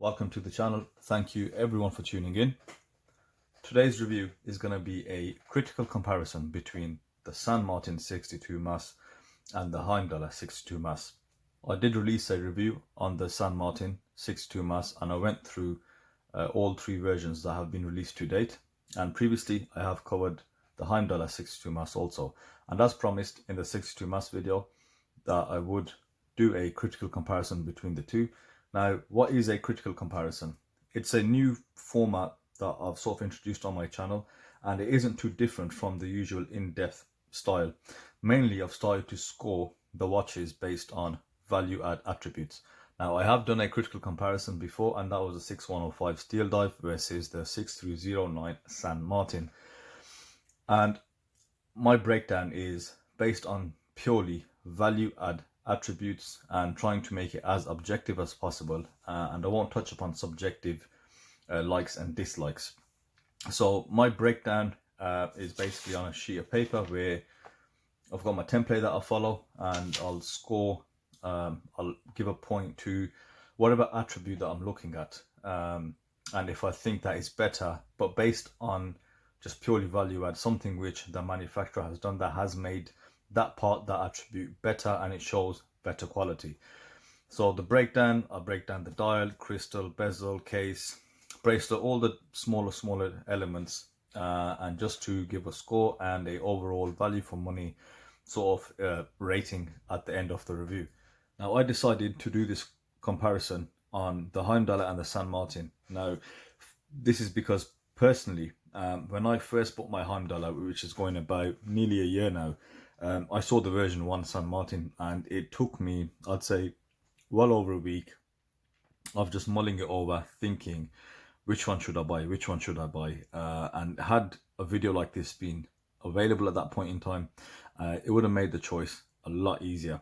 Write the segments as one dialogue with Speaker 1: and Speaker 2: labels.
Speaker 1: welcome to the channel. Thank you everyone for tuning in. Today's review is going to be a critical comparison between the San Martin 62 Mass and the Heimdallr 62 Mass. I did release a review on the San Martin 62 Mass and I went through all three versions that have been released to date, and previously I have covered the Heimdallr 62 Mass also, and as promised in the 62 Mass video that I would do a critical comparison between the two. Now, what is a critical comparison? It's a new format that I've sort of introduced on my channel, and it isn't too different from the usual in-depth style. Mainly I've started to score the watches based on value add attributes. Now, I have done a critical comparison before, and that was the 6105 Steel Dive versus the 6309 San Martin. And my breakdown is based on purely value add attributes and trying to make it as objective as possible, and I won't touch upon subjective likes and dislikes. So my breakdown is basically on a sheet of paper where I've got my template that I follow, and I'll score, I'll give a point to whatever attribute that I'm looking at, and if I think that is better, but based on just purely value add, something which the manufacturer has done that has made that part, that attribute better, and it shows better quality. So the breakdown, I break down the dial, crystal, bezel, case, bracelet, all the smaller elements, and just to give a score and a overall value for money sort of rating at the end of the review. Now, I decided to do this comparison on the Heimdallr and the San Martin. Now, this is because personally, when I first bought my Heimdallr, which is going about nearly a year now, I saw the version 1 San Martin, and it took me, I'd say, well over a week of just mulling it over, thinking, which one should I buy, which one should I buy? And had a video like this been available at that point in time, it would have made the choice a lot easier.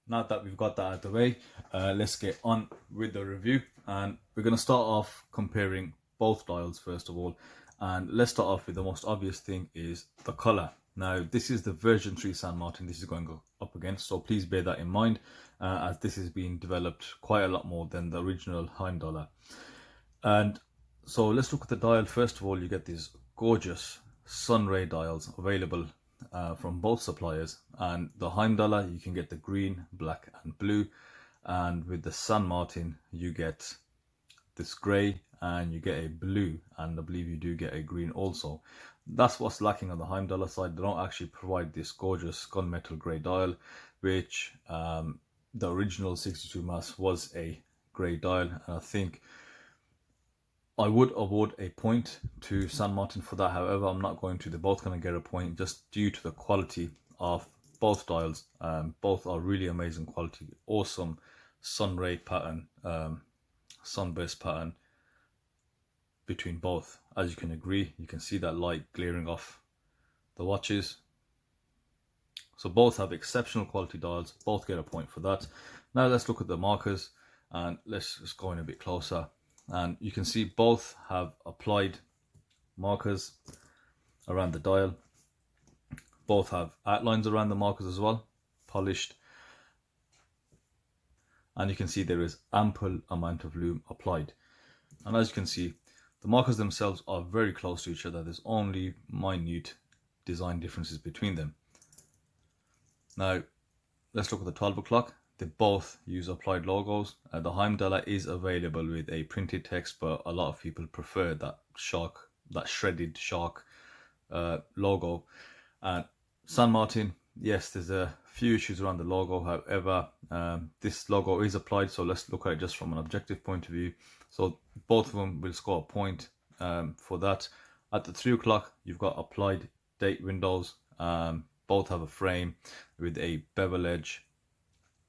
Speaker 1: Now that we've got that out of the way, let's get on with the review. And we're going to start off comparing both dials first of all. And let's start off with the most obvious thing, is the color. Now, this is the version 3 San Martin this is going up against, so please bear that in mind, as this is being developed quite a lot more than the original Heimdallr. And so let's look at the dial. First of all, you get these gorgeous sunray dials available from both suppliers, and the Heimdallr you can get the green, black and blue, and with the San Martin you get this grey and you get a blue, and I believe you do get a green also. That's what's lacking on the Heimdallr side. They don't actually provide this gorgeous gunmetal grey dial, which the original 62 Mass was a grey dial, and I think I would award a point to San Martin for that. However, I'm not going to. They're both going to get a point just due to the quality of both dials. Both are really amazing quality, awesome sunray pattern, sunburst pattern between both. As you can agree, you can see that light glaring off the watches. So both have exceptional quality dials, both get a point for that. Now let's look at the markers, and let's just go in a bit closer. And you can see both have applied markers around the dial. Both have outlines around the markers as well, polished. And you can see there is ample amount of lume applied. And as you can see, the markers themselves are very close to each other. There's only minute design differences between them. Now, let's look at the 12 o'clock. They both use applied logos. The Heimdallr is available with a printed text, but a lot of people prefer that shark, that shredded shark logo. And San Martin, yes, there's a few issues around the logo. However, this logo is applied, so let's look at it just from an objective point of view. So both of them will score a point for that. At the 3 o'clock, you've got applied date windows. Both have a frame with a bevel edge.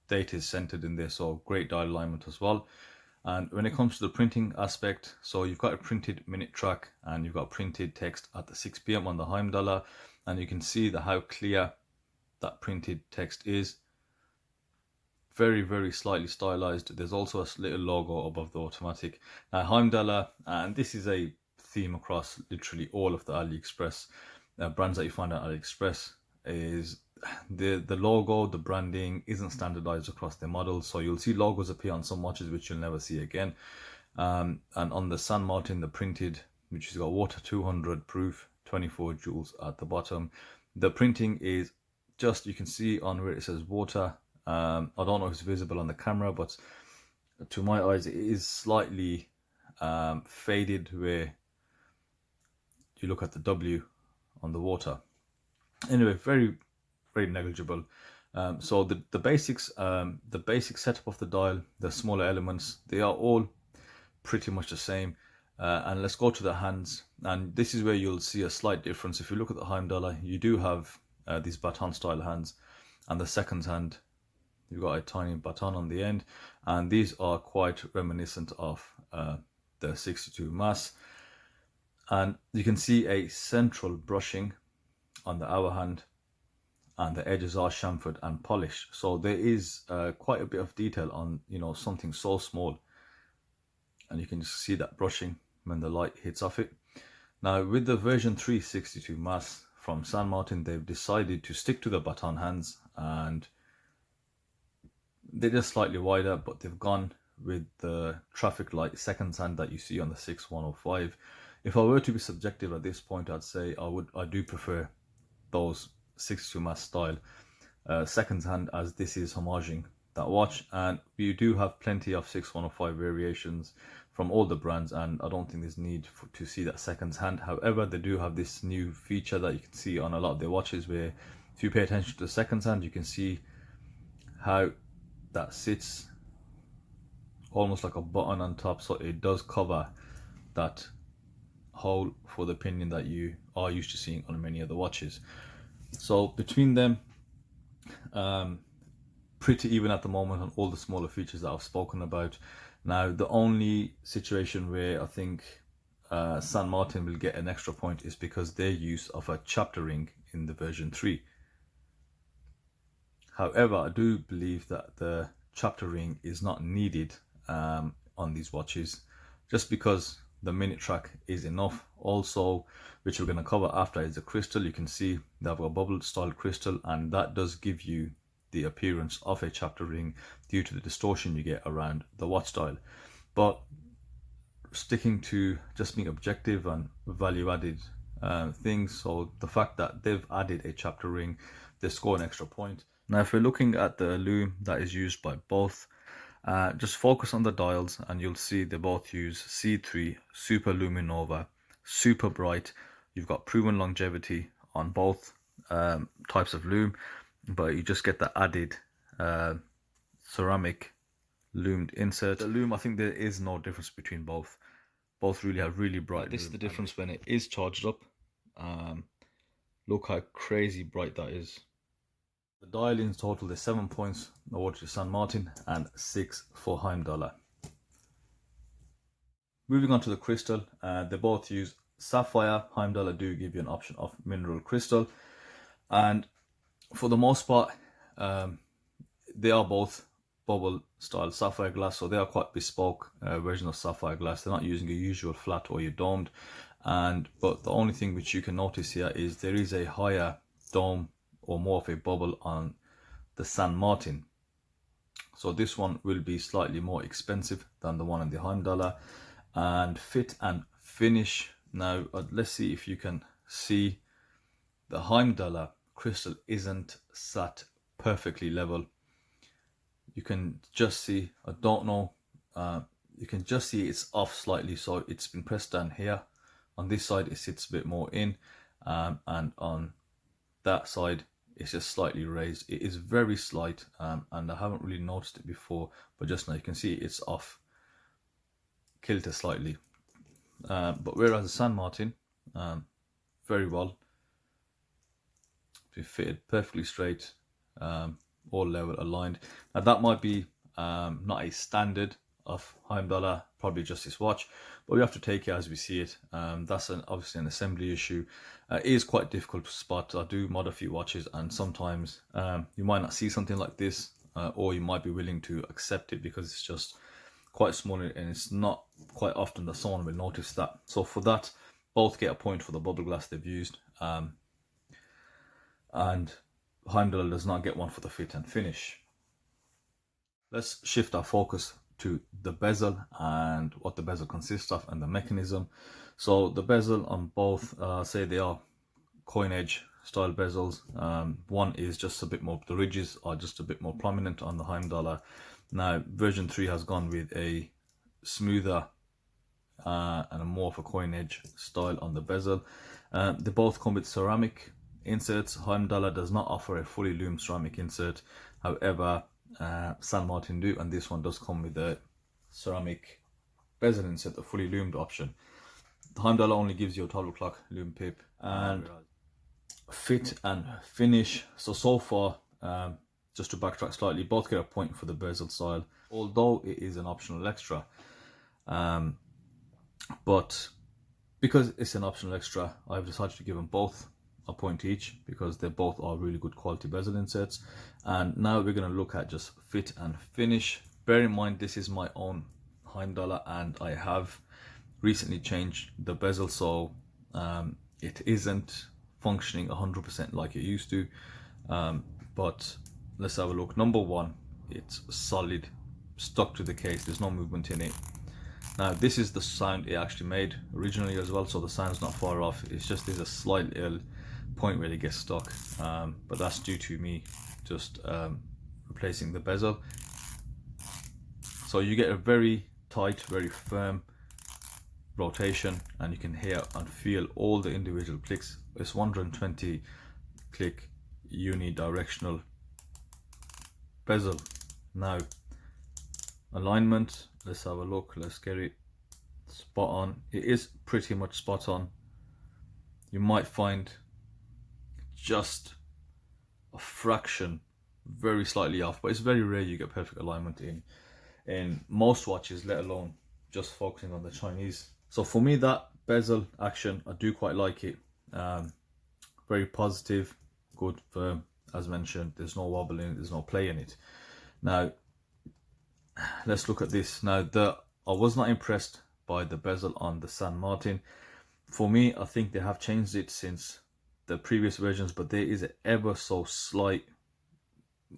Speaker 1: Date is centered in there, so great dial alignment as well. And when it comes to the printing aspect, so you've got a printed minute track and you've got printed text at the 6 p.m. on the Heimdallr, and you can see how clear that printed text is. Very, very slightly stylized. There's also a little logo above the automatic. Now, Heimdallr, and this is a theme across literally all of the AliExpress brands that you find on AliExpress, is the logo, the branding isn't standardized across their models. So you'll see logos appear on some watches which you'll never see again. And on the San Martin, the printed, which has got water 200 proof, 24 joules at the bottom. The printing is just, you can see on where it says water. I don't know if it's visible on the camera, but to my eyes, it is slightly faded where you look at the W on the water. Anyway, very, very negligible. So the basics, the basic setup of the dial, the smaller elements, they are all pretty much the same. And let's go to the hands, and this is where you'll see a slight difference. If you look at the Heimdallr, you do have these baton style hands, and the second hand, you've got a tiny baton on the end, and these are quite reminiscent of the 62 mass. And you can see a central brushing on the hour hand, and the edges are chamfered and polished. So there is quite a bit of detail on, you know, something so small, and you can just see that brushing when the light hits off it. Now with the version 3 62 mass from San Martin, they've decided to stick to the baton hands, and they're just slightly wider, but they've gone with the traffic light seconds hand that you see on the 6105. If I were to be subjective at this point, I'd say I do prefer those 62 mass style seconds hand, as this is homaging that watch, and you do have plenty of 6105 variations from all the brands, and I don't think there's need to see that seconds hand. However, they do have this new feature that you can see on a lot of their watches, where if you pay attention to the seconds hand, you can see how that sits almost like a button on top, so it does cover that hole for the pinion that you are used to seeing on many other watches. So between them, pretty even at the moment on all the smaller features that I've spoken about. Now the only situation where I think San Martin will get an extra point is because their use of a chapter ring in the version 3. However, I do believe that the chapter ring is not needed on these watches, just because the minute track is enough. Also, which we're going to cover after, is the crystal. You can see they have a bubble style crystal, and that does give you the appearance of a chapter ring due to the distortion you get around the watch style. But sticking to just being objective and value added things, so the fact that they've added a chapter ring, they score an extra point. Now if we're looking at the lume that is used by both, just focus on the dials and you'll see they both use C3 Super Luminova, super bright. You've got proven longevity on both types of lume, but you just get the added ceramic lumed insert. The lume, I think there is no difference between both. Both really have really bright. This is the difference when it is charged up. Look how crazy bright that is. The dial in total is 7 points awarded to San Martin and 6 for Heimdallr. Moving on to the crystal, they both use sapphire. Heimdallr do give you an option of mineral crystal, and for the most part they are both bubble style sapphire glass, so they are quite bespoke version of sapphire glass. They're not using a usual flat or your domed, but the only thing which you can notice here is there is a higher dome or more of a bubble on the San Martin, so this one will be slightly more expensive than the one in the Heimdallr. And fit and finish, now let's see if you can see the Heimdallr crystal isn't sat perfectly level. You can just see, I don't know, you can just see it's off slightly, so it's been pressed down here. On this side it sits a bit more in, and on that side it's just slightly raised. It is very slight, and I haven't really noticed it before, but just now you can see it's off kilter slightly. But whereas the San Martin, very well, be fitted perfectly straight, all level aligned. Now that might be not a standard of Heimdallr, probably just this watch, but we have to take it as we see it. That's obviously an assembly issue. It is quite difficult to spot. I do mod a few watches, and sometimes you might not see something like this, or you might be willing to accept it because it's just quite small, and it's not quite often that someone will notice that. So for that, both get a point for the bubble glass they've used, and Heimdallr does not get one for the fit and finish. Let's shift our focus to the bezel and what the bezel consists of and the mechanism. So the bezel on both, say they are coin edge style bezels. One is just a bit more, the ridges are just a bit more prominent on the Heimdallr. Now version 3 has gone with a smoother and a more of a coin edge style on the bezel. They both come with ceramic inserts. Heimdallr does not offer a fully loomed ceramic insert, however San Martin do, and this one does come with a ceramic bezel insert, the fully loomed option. The Heimdallr only gives you a 12 o'clock loom pip. And fit and finish, so far, just to backtrack slightly, both get a point for the bezel style, although it is an optional extra. But because it's an optional extra, I've decided to give them both a point each, because they both are really good quality bezel inserts. And now we're going to look at just fit and finish. Bear in mind, this is my own Heimdallr, and I have recently changed the bezel, so it isn't functioning 100% like it used to. But let's have a look. Number one, it's solid, stuck to the case, there's no movement in it. Now this is the sound it actually made originally as well, so the sound's not far off. It's just there's a slight little point where it gets stuck, but that's due to me just replacing the bezel. So you get a very tight, very firm rotation, and you can hear and feel all the individual clicks. It's 120 click unidirectional bezel. Now alignment, let's have a look, let's get it spot on. It is pretty much spot on. You might find just a fraction very slightly off, but it's very rare you get perfect alignment in most watches, let alone just focusing on the Chinese. So for me, that bezel action, I do quite like it. Very positive, good, firm, as mentioned. There's no wobble in it, there's no play in it. Now let's look at this. Now I was not impressed by the bezel on the San Martin. For me, I think they have changed it since the previous versions, but there is an ever so slight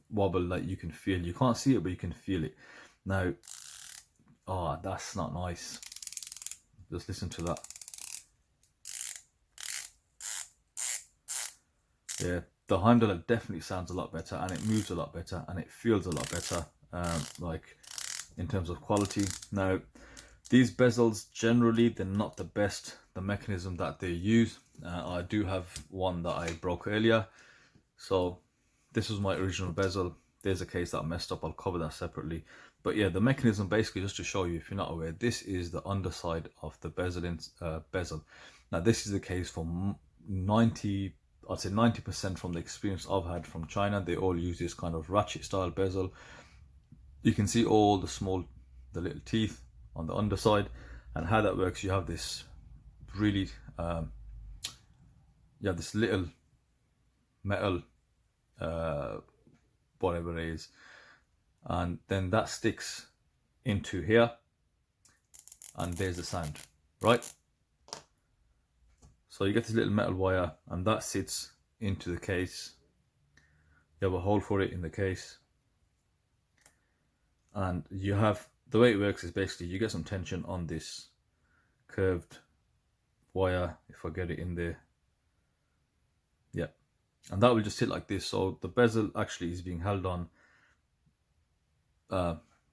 Speaker 1: wobble that you can feel. You can't see it, but you can feel it. Now, oh, that's not nice. Just listen to that. Yeah, the Heimdallr definitely sounds a lot better, and it moves a lot better, and it feels a lot better, like in terms of quality. Now these bezels, generally they're not the best, the mechanism that they use. I do have one that I broke earlier, so this was my original bezel. There's a case that I messed up, I'll cover that separately. But yeah, the mechanism, basically, just to show you if you're not aware, this is the underside of the bezel. Now this is the case for 90% from the experience I've had from China. They all use this kind of ratchet style bezel. You can see all the little teeth on the underside, and how that works, you have this really you have this little metal whatever it is, and then that sticks into here, and there's the sound, right? So you get this little metal wire, and that sits into the case. You have a hole for it in the case, and you have, the way it works is basically you get some tension on this curved wire, if I get it in there, yeah, and that will just sit like this. So the bezel actually is being held on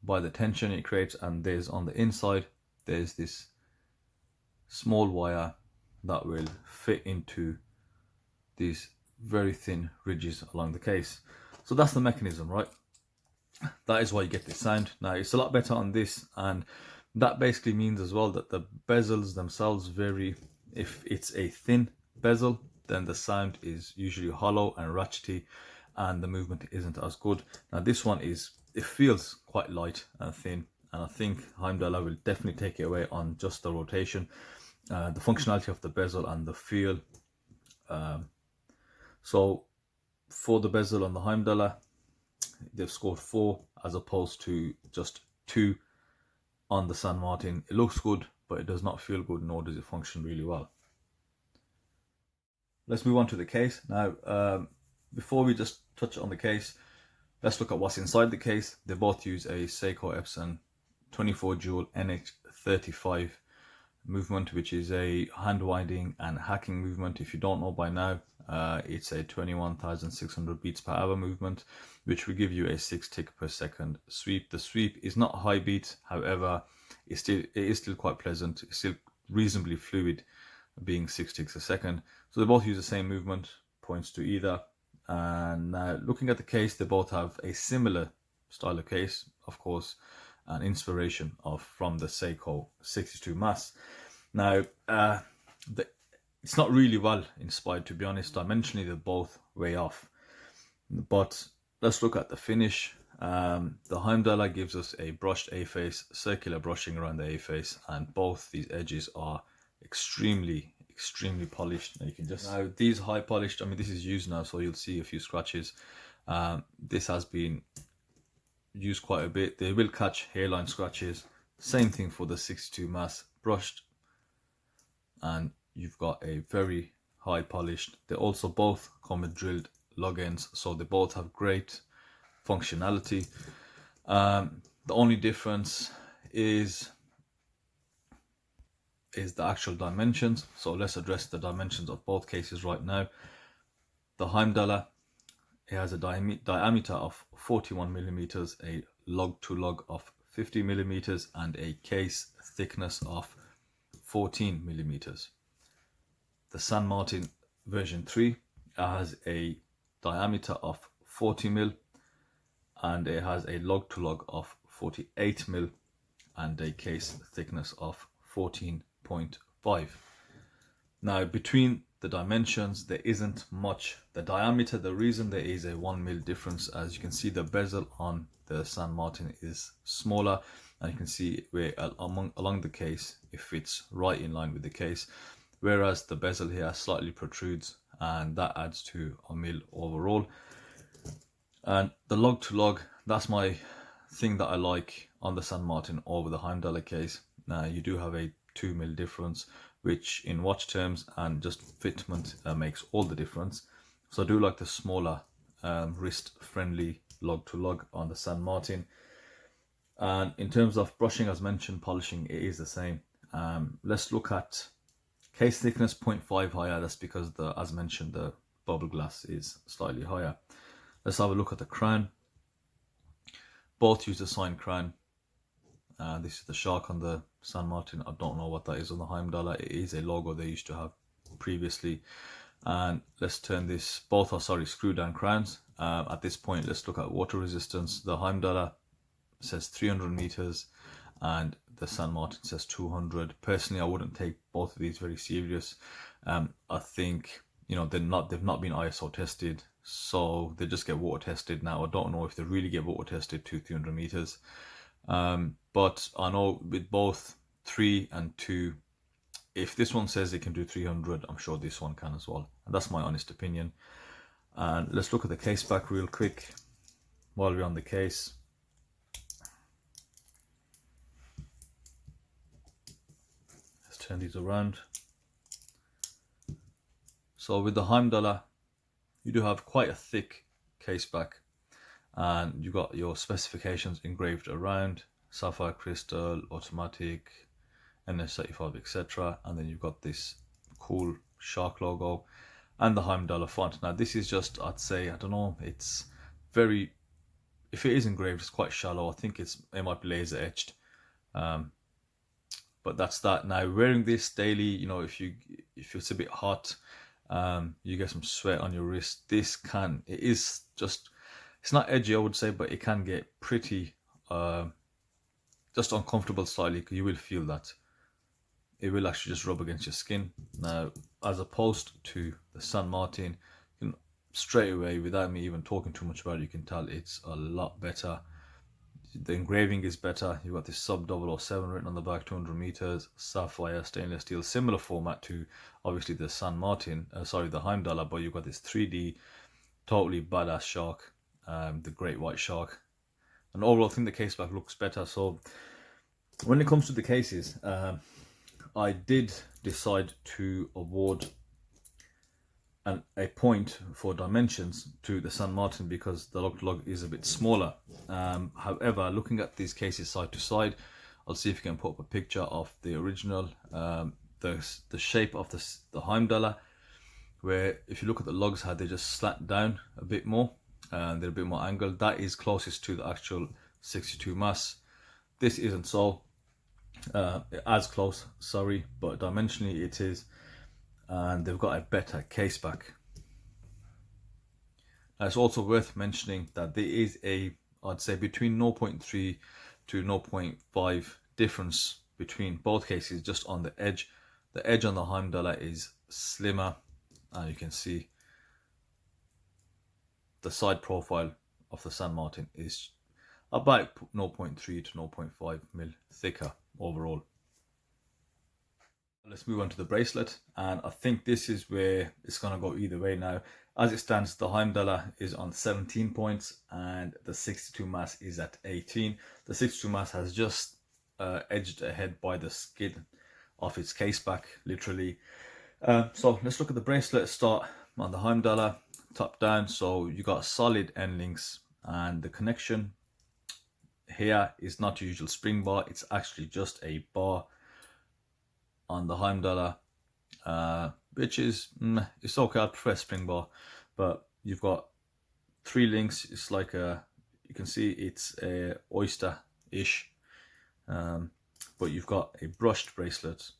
Speaker 1: by the tension it creates, and there's, on the inside, there's this small wire that will fit into these very thin ridges along the case. So that's the mechanism, right? That is why you get this sound. Now it's a lot better on this, and that basically means as well that the bezels themselves vary. If it's a thin bezel, then the sound is usually hollow and ratchety, and the movement isn't as good. Now this one is, it feels quite light and thin, and I think Heimdallr will definitely take it away on just the rotation, the functionality of the bezel and the feel. So for the bezel on the Heimdallr, they've scored 4 as opposed to just 2 on the San Martin. It looks good, but it does not feel good, nor does it function really well. Let's move on to the case. Now, before we just touch on the case, let's look at what's inside the case. They both use a Seiko Epson 24 jewel NH35 movement, which is a hand winding and hacking movement. If you don't know by now, it's a 21,600 beats per hour movement, which will give you a 6 tick per second sweep. The sweep is not high beat, however, it is still quite pleasant. It's still reasonably fluid, being 6 ticks a second. So they both use the same movement, points to either. And now looking at the case, they both have a similar style of case, of course, an inspiration from the Seiko 62 mass. Now, it's not really well inspired, to be honest. Dimensionally, they're both way off. But let's look at the finish. The Heimdallr gives us a brushed A-face, circular brushing around the A-face, and both these edges are extremely polished. Now you can just, now these high polished, I mean, this is used now, so you'll see a few scratches. This has been used quite a bit. They will catch hairline scratches. Same thing for the 62 mass, brushed, and you've got a very high polished. They also both come with drilled lug ends, so they both have great functionality. The only difference is the actual dimensions. So let's address the dimensions of both cases right now. The Heimdallr, it has a diameter of 41 millimeters, a lug to lug of 50 millimeters, and a case thickness of 14 millimeters. The San Martin version 3 has a diameter of 40 mil, and it has a lug to lug of 48 mil, and a case thickness of 14.5. Now, between the dimensions, there isn't much. The diameter, the reason there is a 1 mil difference, as you can see, the bezel on the San Martin is smaller, and you can see where along the case it fits right in line with the case, whereas the bezel here slightly protrudes, and that adds to a mil overall. And the lug to lug, that's my thing that I like on the San Martin over the Heimdallr case. Now you do have a 2 mil difference, which in watch terms and just fitment makes all the difference. So I do like the smaller wrist friendly lug to lug on the San Martin. And in terms of brushing, as mentioned, polishing, it is the same. Let's look at case thickness, 0.5 higher. That's because as mentioned, the bubble glass is slightly higher. Let's have a look at the crown. Both use the sign crown. This is the shark on the San Martin. I don't know what that is on the Heimdallr. It is a logo they used to have previously. And let's turn this, both are screw down crowns. At this point, let's look at water resistance. The Heimdallr says 300 meters and the San Martin says 200. Personally, I wouldn't take both of these very serious. I think, you know, they've not been ISO tested, so they just get water tested. Now I don't know if they really get water tested to 300 meters. But I know with both 3 and 2, if this one says it can do 300, I'm sure this one can as well. And that's my honest opinion. And let's look at the case back real quick while we're on the case. Let's turn these around. So with the Heimdallr, you do have quite a thick case back, and you got your specifications engraved around: sapphire crystal, automatic, NS35, etc. And then you've got this cool shark logo and the Heimdallr font. Now this is just, I'd say, I don't know, it's very, if it is engraved, it's quite shallow. I think it might be laser etched, but that's that. Now wearing this daily, you know, if it's a bit hot, you get some sweat on your wrist, it is just, it's not edgy, I would say, but it can get pretty just uncomfortable slightly, because you will feel that it will actually just rub against your skin. Now, as opposed to the San Martin, you can straight away, without me even talking too much about it, you can tell it's a lot better. The engraving is better. You've got this sub 007 written on the back, 200 meters, sapphire, stainless steel, similar format to obviously the San Martin, the Heimdallr, but you've got this 3D, totally badass shark, the great white shark. And overall, I think the case back looks better. So when it comes to the cases, I did decide to award a point for dimensions to the San Martin because the lug is a bit smaller. However, looking at these cases side to side, I'll see if you can put up a picture of the original, the shape of the Heimdallr, where if you look at the lugs, how they just slant down a bit more and they're a bit more angled. That is closest to the actual 62 mass. This isn't so as close, sorry, but dimensionally it is, and they've got a better case back. Now it's also worth mentioning that there is I'd say between 0.3 to 0.5 difference between both cases, just on the edge. The edge on the Heimdallr is slimmer, and you can see the side profile of the San Martin is about 0.3 to 0.5 mil thicker overall. Let's move on to the bracelet, and I think this is where it's going to go either way now. As it stands, the Heimdallr is on 17 points and the 62 mass is at 18. The 62 mass has just edged ahead by the skin of its case back, literally. So let's look at the bracelet. Start on the Heimdallr, top down. So you got solid end links, and the connection here is not your usual spring bar. It's actually just a bar on the Heimdallr, which is it's okay. I prefer spring bar, but you've got 3 links. It's like you can see it's a oyster-ish, but you've got a brushed bracelet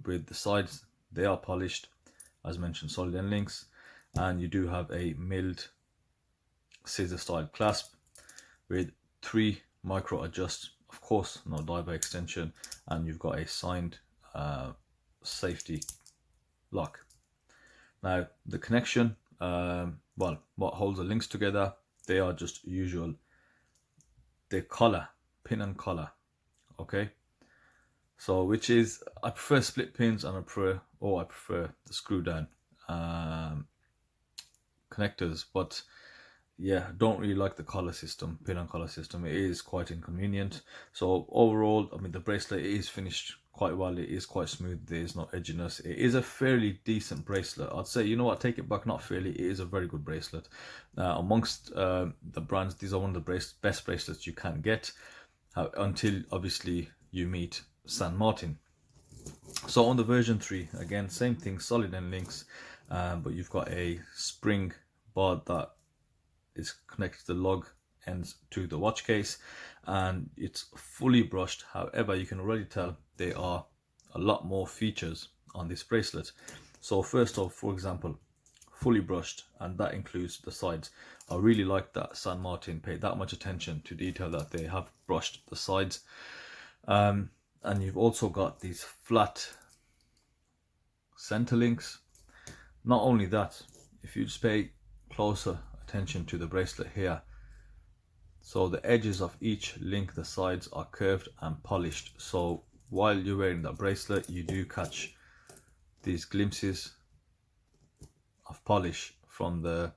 Speaker 1: with the sides. They are polished, as mentioned, solid end links, and you do have a milled scissor style clasp with 3 micro adjusts, of course no diver extension, and you've got a signed safety lock. Now the connection, well, what holds the links together, they are just usual, the collar, pin and collar, okay? So which is, I prefer split pins, and I prefer the screw down connectors, but yeah, don't really like the collar system, pin and collar system. It is quite inconvenient. So overall, I mean, the bracelet is finished quite well. It is quite smooth. There is no edginess. It is a fairly decent bracelet, I'd say. You know what, take it back, not fairly, it is a very good bracelet. Amongst the brands, these are one of the best bracelets you can get, until obviously you meet San Martin. So on the version 3, again, same thing, solid end links, but you've got a spring bar that is connected to the lug ends to the watch case, and it's fully brushed. However, you can already tell there are a lot more features on this bracelet. So first off, for example, fully brushed, and that includes the sides. I really like that San Martin paid that much attention to detail, that they have brushed the sides. And you've also got these flat center links. Not only that, if you just pay closer attention to the bracelet here, so the edges of each link, the sides are curved and polished. So while you're wearing that bracelet, you do catch these glimpses of polish from the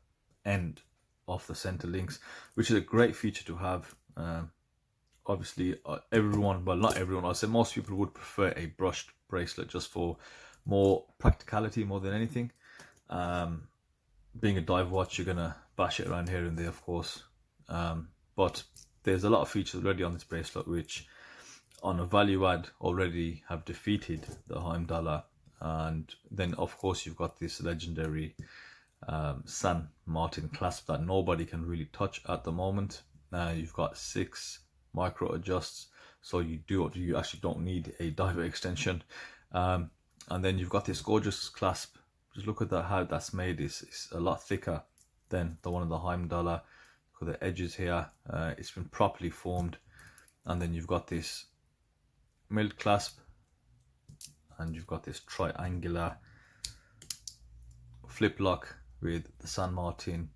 Speaker 1: end of the center links, which is a great feature to have. Obviously everyone, well, not everyone, I'd say most people would prefer a brushed bracelet just for more practicality more than anything. Being a dive watch, you're gonna bash it around here and there, of course, but there's a lot of features already on this bracelet which on a value add already have defeated the Heimdallr. And then of course you've got this legendary San Martin clasp that nobody can really touch at the moment. You've got 6 micro adjusts, so you actually don't need a diver extension. And then you've got this gorgeous clasp. Just look at that, how that's made. It's a lot thicker than the one of the Heimdallr. Look at the edges here. It's been properly formed. And then you've got this milled clasp, and you've got this triangular flip lock with the San Martin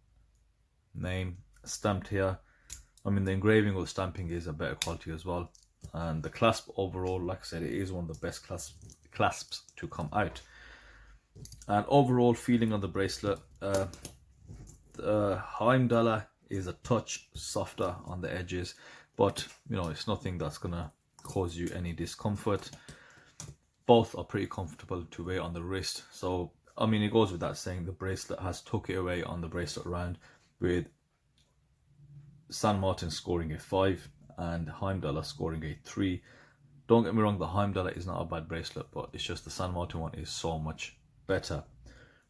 Speaker 1: name stamped here. I mean, the engraving or the stamping is a better quality as well. And the clasp overall, like I said, it is one of the best clasps to come out. And overall feeling on the bracelet, the Heimdallr is a touch softer on the edges, but you know, it's nothing that's gonna cause you any discomfort. Both are pretty comfortable to wear on the wrist. So I mean, it goes without saying, the bracelet has took it away on the bracelet round, with San Martin scoring a 5 and Heimdallr scoring a 3. Don't get me wrong, the Heimdallr is not a bad bracelet, but it's just the San Martin one is so much better.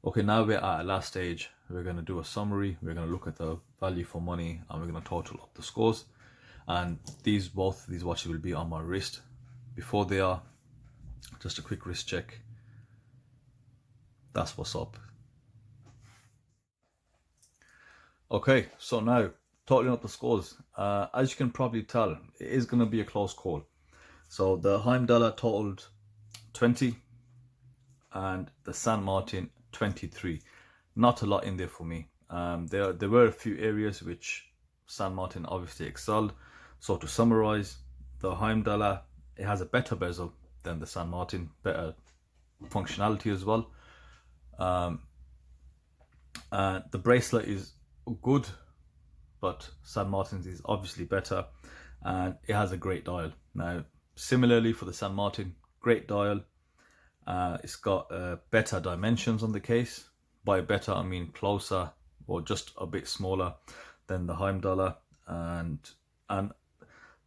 Speaker 1: Okay, now we're at our last stage. We're going to do a summary, we're going to look at the value for money, and we're going to total up the scores. And both these watches will be on my wrist. Before they are, just a quick wrist check. That's what's up. Okay, so now totaling up the scores. As you can probably tell, it is going to be a close call. So the Heimdallr totaled 20 and the San Martin 23. Not a lot in there for me. There were a few areas which San Martin obviously excelled. So to summarize, the Heimdallr, it has a better bezel than the San Martin, better functionality as well. And the bracelet is good, but San Martin's is obviously better, and it has a great dial. Now, similarly for the San Martin, great dial. It's got better dimensions on the case. By better, I mean closer or just a bit smaller than the Heimdallr, and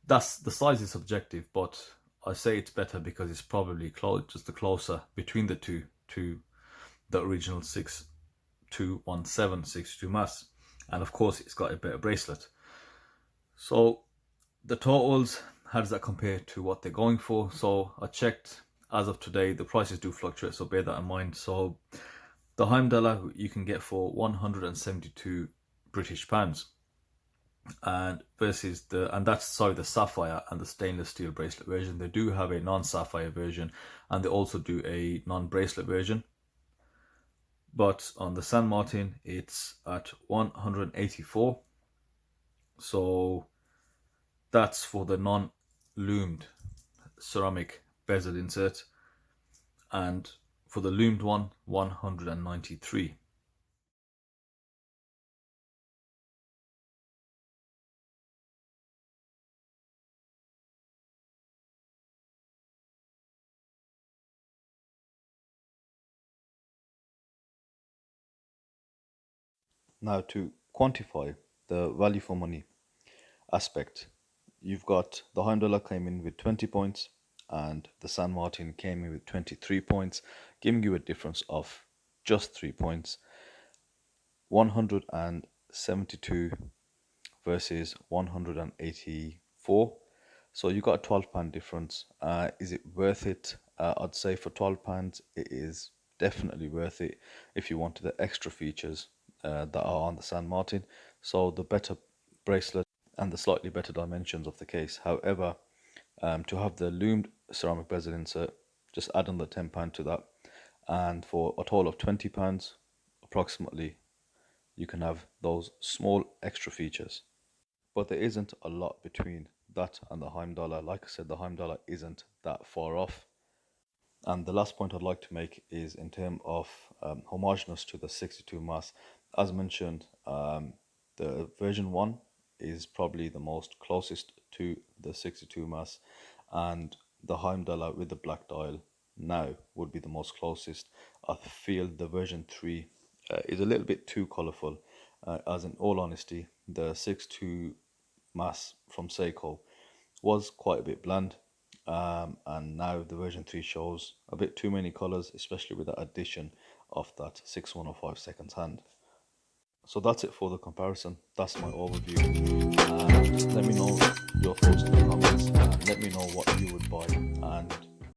Speaker 1: that's, the size is subjective, but I say it's better because it's probably just the closer between the two to the original 6217 62 mass, and of course it's got a better bracelet. So the totals, how does that compare to what they're going for? So I checked, as of today, the prices do fluctuate, so bear that in mind. So the Heimdallr you can get for 172 British pounds, and versus that's the sapphire and the stainless steel bracelet version. They do have a non-sapphire version, and they also do a non-bracelet version. But on the San Martin, it's at 184. So that's for the non-loomed ceramic bezel insert, and for the loomed one, 193. Now, to quantify the value for money aspect, you've got the Heimdallr came in with 20 points and the San Martin came in with 23 points, giving you a difference of just 3 points. 172 versus 184. So you got a £12 difference. Is it worth it? I'd say for £12 it is definitely worth it if you wanted the extra features that are on the San Martin. So the better bracelet and the slightly better dimensions of the case. However, to have the loomed ceramic bezel insert, just add on the £10 to that, and for a total of £20 approximately, you can have those small extra features. But there isn't a lot between that and the Heimdallr. Like I said, the Heimdallr isn't that far off. And the last point I'd like to make is in terms of homogeneous to the 62 mass. As mentioned, the version 1 is probably the most closest to the 62 mass, and the Heimdallr with the black dial now would be the most closest. I feel the version 3 is a little bit too colourful, as in all honesty, the 62 mass from Seiko was quite a bit bland, and now the version 3 shows a bit too many colours, especially with the addition of that 6105 seconds hand. So that's it for the comparison. That's my overview. And let me know your thoughts in the comments, and let me know what you would buy, and